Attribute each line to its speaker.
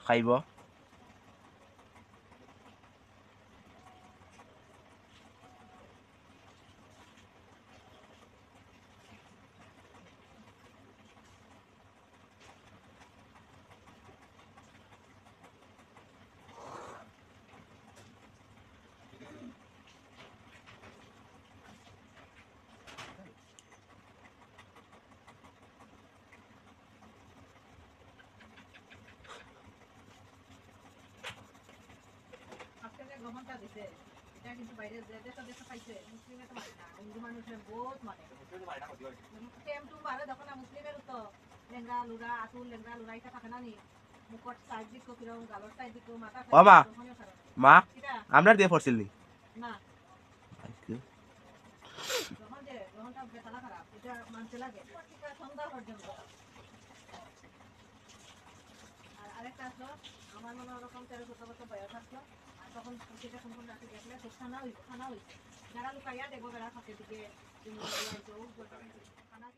Speaker 1: খাইব।
Speaker 2: গ্রহণটা দিছে এটা কিন্তু বাইরে যে দেশে দেশে পাইছে মুসলিমে তো মানে না হিন্দু মানুষের বহুত মানে সেম টু বারে দেখো না মুসলিমের তো লেঙ্গা লুরা আতুল লেঙ্গা লুরা এটা থাকে না নি মুখট সাইড দিক কিরম গালর সাইড দিক মাথা
Speaker 1: ও মা
Speaker 2: সাইড
Speaker 1: মা
Speaker 2: এটা
Speaker 1: আপনার দিয়ে পড়ছিল নি
Speaker 2: না গ্রহণ যে গ্রহণটা বেতালা খারাপ এটা মানতে লাগে এটা সুন্দর পর্যন্ত আর আরেকটা আসলো আমার মনে ওরকম 13-14 বছর বয়স আসলো আর তখন সেটা সম্পূর্ণ রাখি দেখলে তো খানা হইছে যারা লুকাইয়া দেখবো যারা থাকে দিকে খানা